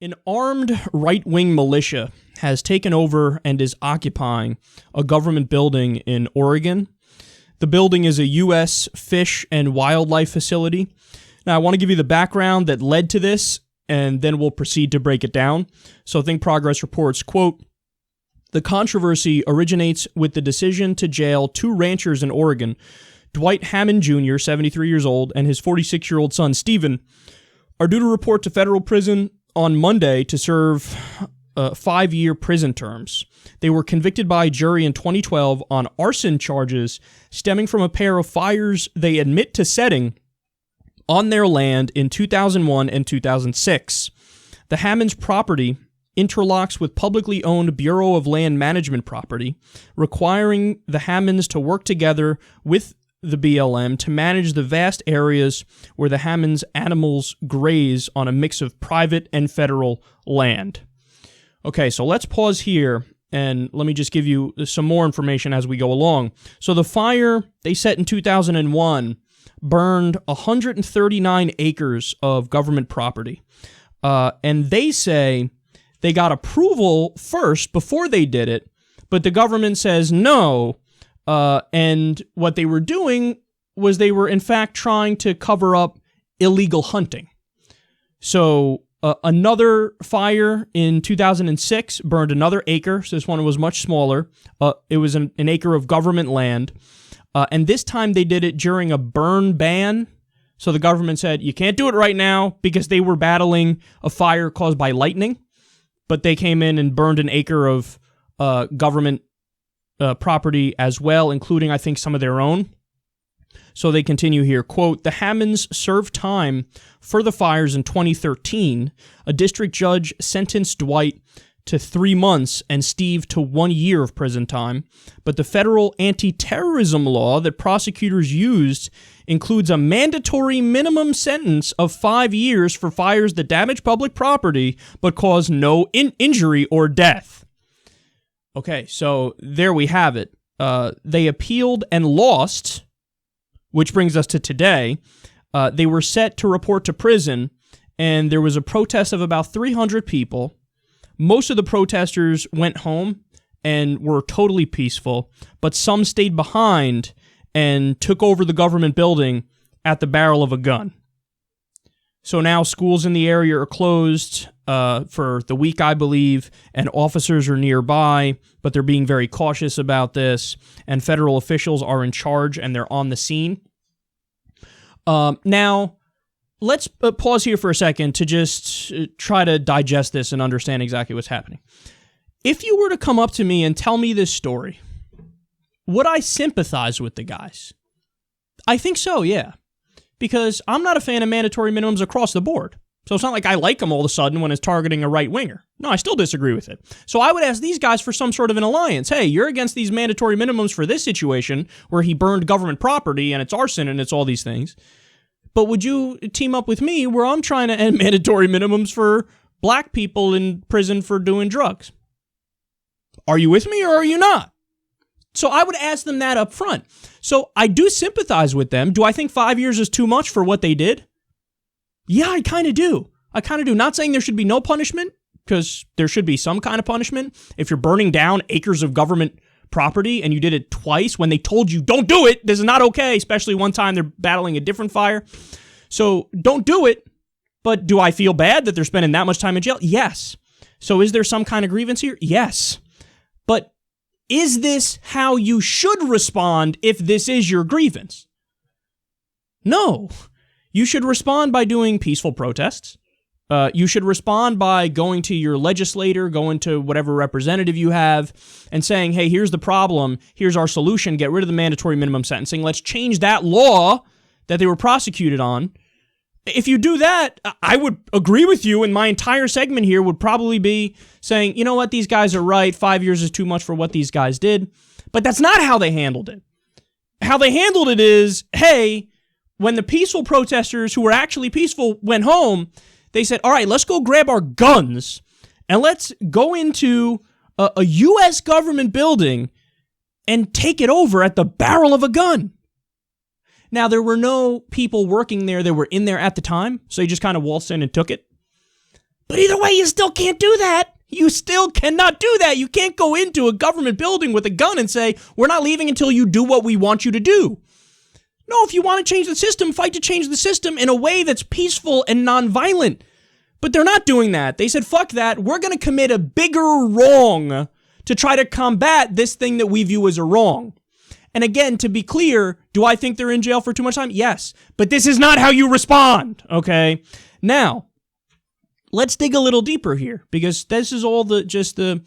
An armed right-wing militia has taken over and is occupying a government building in Oregon. The building is a U.S. fish and wildlife facility. Now, I want to give you the background that led to this, and then we'll proceed to break it down. So Think Progress reports, quote, "The controversy originates with the decision to jail two ranchers in Oregon, Dwight Hammond Jr., 73 years old, and his 46-year-old son, Stephen, are due to report to federal prison on Monday to serve 5-year prison terms. They were convicted by a jury in 2012 on arson charges stemming from a pair of fires they admit to setting on their land in 2001 and 2006. The Hammonds' property interlocks with publicly owned Bureau of Land Management property, requiring the Hammonds to work together with the BLM to manage the vast areas where the Hammonds' animals graze on a mix of private and federal land." Okay, so let's pause here and let me just give you some more information as we go along. So the fire they set in 2001 burned 139 acres of government property. And they say they got approval first before they did it, but the government says no. And what they were doing was they were, in fact, trying to cover up illegal hunting. So another fire in 2006 burned another acre. So this one was much smaller. It was an acre of government land. And this time they did it during a burn ban. So the government said, you can't do it right now because they were battling a fire caused by lightning. But they came in and burned an acre of government property as well, including, I think, some of their own. So they continue here, quote, "The Hammonds served time for the fires in 2013. A district judge sentenced Dwight to 3 months and Steve to 1 year of prison time. But the federal anti-terrorism law that prosecutors used includes a mandatory minimum sentence of 5 years for fires that damage public property but cause no injury or death." Okay, so there we have it. They appealed and lost, which brings us to today. They were set to report to prison, and there was a protest of about 300 people. Most of the protesters went home and were totally peaceful, but some stayed behind and took over the government building at the barrel of a gun. So now schools in the area are closed for the week, I believe, and officers are nearby, but they're being very cautious about this, and federal officials are in charge, and they're on the scene. Now, let's pause here for a second to just try to digest this and understand exactly what's happening. If you were to come up to me and tell me this story, would I sympathize with the guys? I think so, yeah. Because I'm not a fan of mandatory minimums across the board. So it's not like I like them all of a sudden when it's targeting a right-winger. No, I still disagree with it. So I would ask these guys for some sort of an alliance. Hey, you're against these mandatory minimums for this situation where he burned government property and it's arson and it's all these things. But would you team up with me where I'm trying to end mandatory minimums for black people in prison for doing drugs? Are you with me or are you not? So I would ask them that up front. So I do sympathize with them. Do I think 5 years is too much for what they did? Yeah, I kind of do. Not saying there should be no punishment, because there should be some kind of punishment. If you're burning down acres of government property and you did it twice when they told you, don't do it, this is not okay, especially one time they're battling a different fire. So don't do it. But do I feel bad that they're spending that much time in jail? Yes. So is there some kind of grievance here? Yes. But is this how you should respond if this is your grievance? No. You should respond by doing peaceful protests. You should respond by going to your legislator, going to whatever representative you have, and saying, hey, here's the problem, here's our solution, get rid of the mandatory minimum sentencing, let's change that law that they were prosecuted on. If you do that, I would agree with you, and my entire segment here would probably be saying, you know what, these guys are right, 5 years is too much for what these guys did. But that's not how they handled it. How they handled it is, hey, when the peaceful protesters who were actually peaceful went home, they said, all right, let's go grab our guns and let's go into a U.S. government building and take it over at the barrel of a gun. Now, there were no people working there that were in there at the time, so they just kind of waltzed in and took it. But either way, you still can't do that. You still cannot do that. You can't go into a government building with a gun and say, we're not leaving until you do what we want you to do. No, if you want to change the system, fight to change the system in a way that's peaceful and nonviolent. But they're not doing that. They said, fuck that. We're going to commit a bigger wrong to try to combat this thing that we view as a wrong. And again, to be clear, do I think they're in jail for too much time? Yes. But this is not how you respond, okay? Now, let's dig a little deeper here, because this is all just the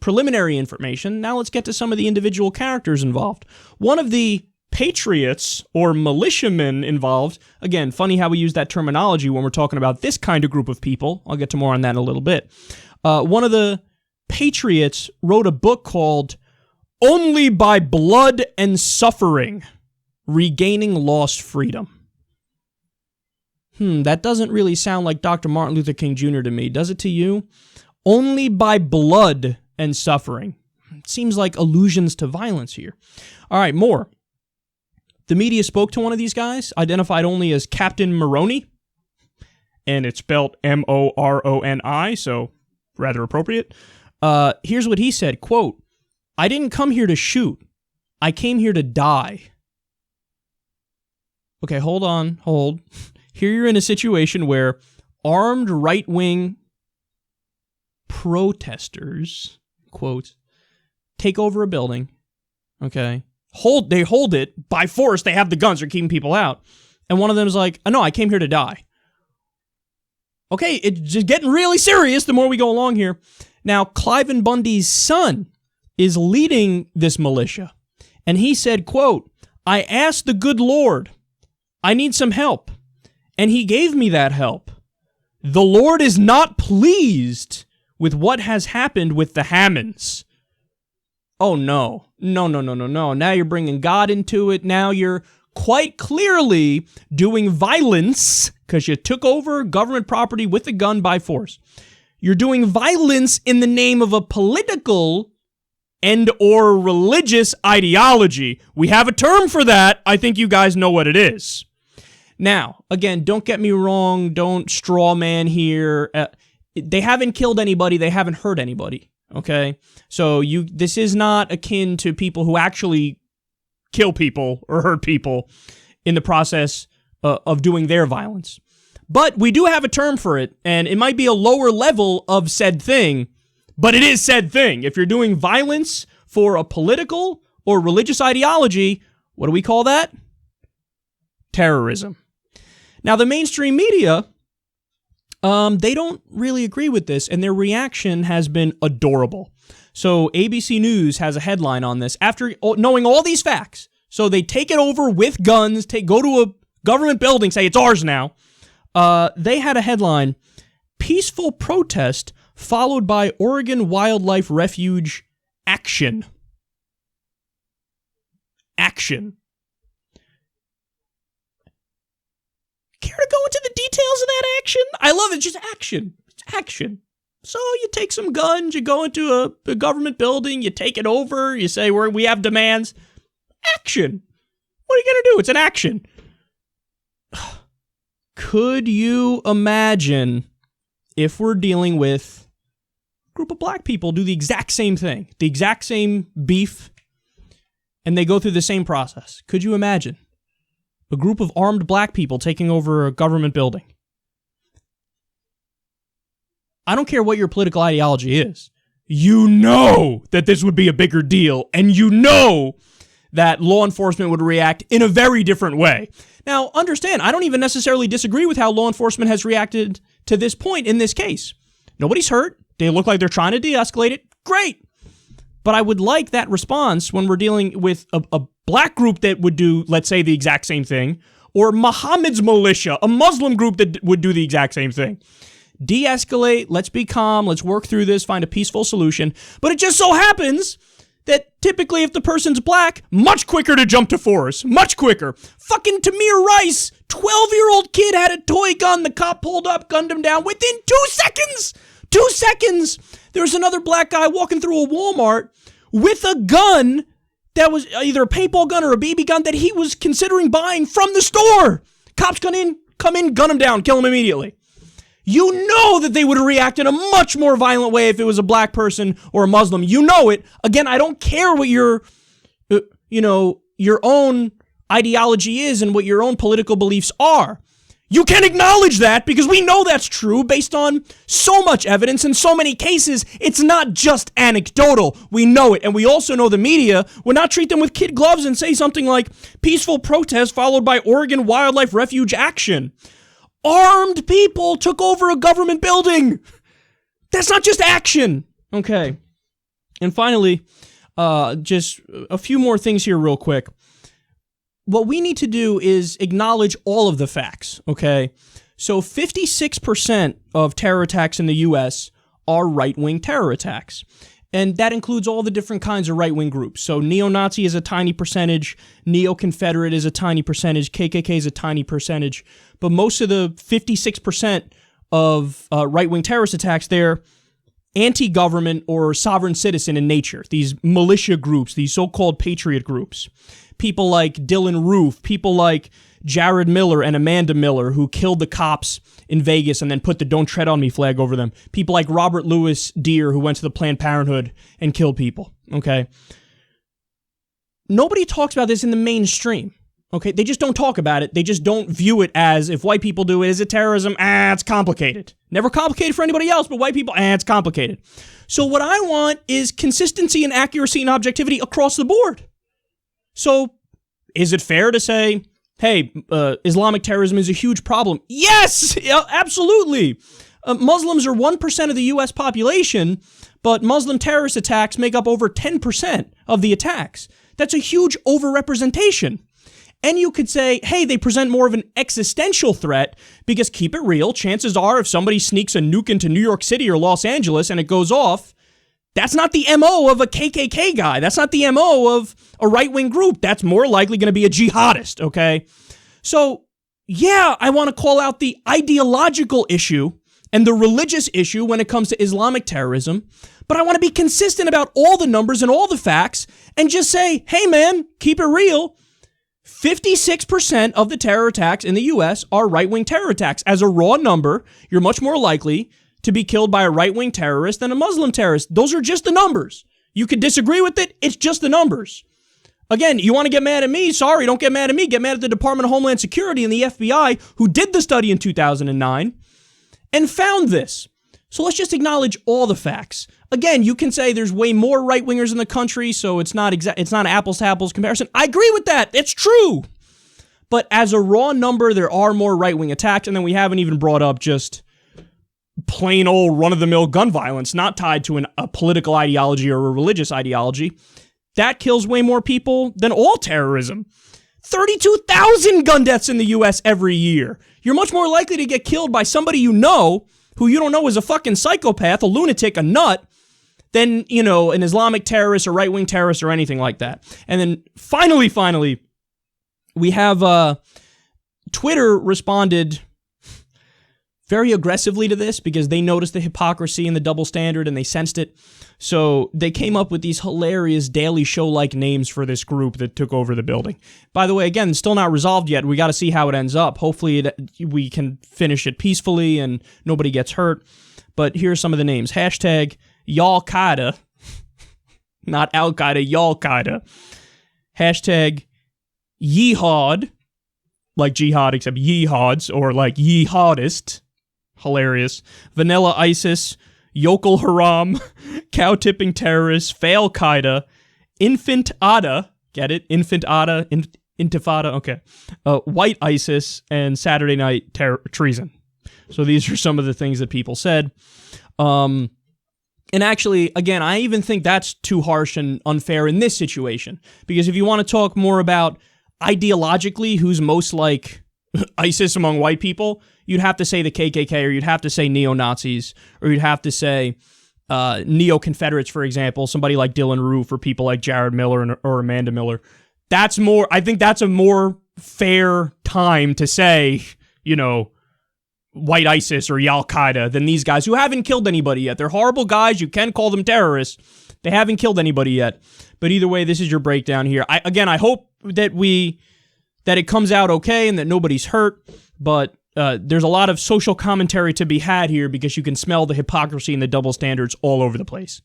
preliminary information. Now let's get to some of the individual characters involved. One of the patriots or militiamen involved, again, funny how we use that terminology when we're talking about this kind of group of people. I'll get to more on that in a little bit. One of the patriots wrote a book called Only by Blood and Suffering, Regaining Lost Freedom. That doesn't really sound like Dr. Martin Luther King Jr. to me, does it to you? Only by blood and suffering. It seems like allusions to violence here. All right, more. The media spoke to one of these guys, identified only as Captain Moroni, and it's spelled Moroni, so rather appropriate. Here's what he said, quote, "I didn't come here to shoot. I came here to die." Okay, hold. Here you're in a situation where armed right-wing protesters, quote, take over a building, okay? They hold it by force. They have the guns. They're keeping people out. And one of them is like, "Oh, no, I came here to die." Okay, it's just getting really serious the more we go along here. Now, Cliven Bundy's son is leading this militia. And he said, quote, "I asked the good Lord, I need some help. And he gave me that help. The Lord is not pleased with what has happened with the Hammonds." Oh, no. No. Now you're bringing God into it. Now you're quite clearly doing violence because you took over government property with a gun by force. You're doing violence in the name of a political and or religious ideology. We have a term for that. I think you guys know what it is. Now, again, don't get me wrong. Don't straw man here. They haven't killed anybody. They haven't hurt anybody. Okay? So this is not akin to people who actually kill people or hurt people in the process of doing their violence. But we do have a term for it, and it might be a lower level of said thing, but it is said thing. If you're doing violence for a political or religious ideology, what do we call that? Terrorism. Now, the mainstream media, they don't really agree with this, and their reaction has been adorable. So ABC News has a headline on this after knowing all these facts. So they take it over with guns, go to a government building, say it's ours now. They had a headline, "Peaceful Protest Followed by Oregon Wildlife Refuge Action." Action. Care to go into the details of that action? I love it. It's just action. It's action. So you take some guns, you go into a government building, you take it over, you say, we have demands. Action. What are you going to do? It's an action. Could you imagine if we're dealing with a group of black people do the exact same thing, the exact same beef, and they go through the same process? Could you imagine a group of armed black people taking over a government building? I don't care what your political ideology is. You know that this would be a bigger deal, and you know that law enforcement would react in a very different way. Now, understand, I don't even necessarily disagree with how law enforcement has reacted to this point in this case. Nobody's hurt. They look like they're trying to de-escalate it. Great. But I would like that response when we're dealing with a black group that would do, let's say, the exact same thing, or Muhammad's militia, a Muslim group that would do the exact same thing. De-escalate, let's be calm, let's work through this, find a peaceful solution. But it just so happens that typically if the person's black, much quicker to jump to force, much quicker. Fucking Tamir Rice, 12-year-old kid had a toy gun, the cop pulled up, gunned him down within 2 seconds. 2 seconds. There was another black guy walking through a Walmart with a gun that was either a paintball gun or a BB gun that he was considering buying from the store. Cops come in, gun him down, kill him immediately. You know that they would react in a much more violent way if it was a black person or a Muslim. You know it. Again, I don't care what your own ideology is and what your own political beliefs are. You can acknowledge that because we know that's true based on so much evidence in so many cases. It's not just anecdotal. We know it. And we also know the media would not treat them with kid gloves and say something like peaceful protest followed by Oregon wildlife refuge action. Armed people took over a government building. That's not just action. Okay. And finally, just a few more things here real quick. What we need to do is acknowledge all of the facts, okay? So 56% of terror attacks in the U.S. are right-wing terror attacks. And that includes all the different kinds of right-wing groups. So neo-Nazi is a tiny percentage, neo-Confederate is a tiny percentage, KKK is a tiny percentage. But most of the 56% of right-wing terrorist attacks, they're anti-government or sovereign citizen in nature. These militia groups, these so-called patriot groups. People like Dylan Roof, people like Jared Miller and Amanda Miller, who killed the cops in Vegas and then put the "Don't Tread on Me" flag over them. People like Robert Louis Deere, who went to the Planned Parenthood and killed people, okay? Nobody talks about this in the mainstream, okay? They just don't talk about it. They just don't view it as, if white people do it, is it terrorism? It's complicated. Never complicated for anybody else, but white people, it's complicated. So what I want is consistency and accuracy and objectivity across the board. So, is it fair to say, hey, Islamic terrorism is a huge problem? Yes, absolutely. Muslims are 1% of the U.S. population, but Muslim terrorist attacks make up over 10% of the attacks. That's a huge overrepresentation. And you could say, hey, they present more of an existential threat because, keep it real, chances are if somebody sneaks a nuke into New York City or Los Angeles and it goes off, that's not the MO of a KKK guy. That's not the MO of a right-wing group. That's more likely going to be a jihadist, okay? So, yeah, I want to call out the ideological issue and the religious issue when it comes to Islamic terrorism, but I want to be consistent about all the numbers and all the facts and just say, hey, man, keep it real. 56% of the terror attacks in the U.S. are right-wing terror attacks. As a raw number, you're much more likely to be killed by a right-wing terrorist than a Muslim terrorist. Those are just the numbers. You could disagree with it. It's just the numbers. Again, you want to get mad at me? Sorry, don't get mad at me. Get mad at the Department of Homeland Security and the FBI, who did the study in 2009 and found this. So let's just acknowledge all the facts. Again, you can say there's way more right-wingers in the country, so it's not an apples-to-apples comparison. I agree with that. It's true. But as a raw number, there are more right-wing attacks, and then we haven't even brought up just plain old run-of-the-mill gun violence, not tied to a political ideology or a religious ideology. That kills way more people than all terrorism. 32,000 gun deaths in the U.S. every year. You're much more likely to get killed by somebody you know, who you don't know is a fucking psychopath, a lunatic, a nut, than, an Islamic terrorist or right-wing terrorist or anything like that. And then finally, we have Twitter responded very aggressively to this because they noticed the hypocrisy and the double standard and they sensed it. So they came up with these hilarious Daily Show-like names for this group that took over the building. By the way, again, still not resolved yet. We got to see how it ends up. Hopefully we can finish it peacefully and nobody gets hurt. But here's some of the names. Hashtag Y'all-Qaeda. Not Al-Qaeda, Y'all-Qaeda. Hashtag Yeehawed. Like jihad, except yeehaws, or like yeehadist. Hilarious. Vanilla ISIS, Yokel Haram, cow-tipping terrorists, Fail Qaeda, Infant Ada, get it? Infant Ada, Intifada, okay. White ISIS, and Saturday Night Treason. So these are some of the things that people said. And actually, again, I even think that's too harsh and unfair in this situation. Because if you want to talk more about ideologically who's most like ISIS among white people, you'd have to say the KKK, or you'd have to say neo-Nazis, or you'd have to say neo-Confederates, for example, somebody like Dylan Roof, or people like Jared Miller or Amanda Miller. I think that's a more fair time to say, white ISIS or Al-Qaeda than these guys who haven't killed anybody yet. They're horrible guys. You can call them terrorists. They haven't killed anybody yet. But either way, this is your breakdown here. I hope that it comes out okay and that nobody's hurt. But there's a lot of social commentary to be had here because you can smell the hypocrisy and the double standards all over the place.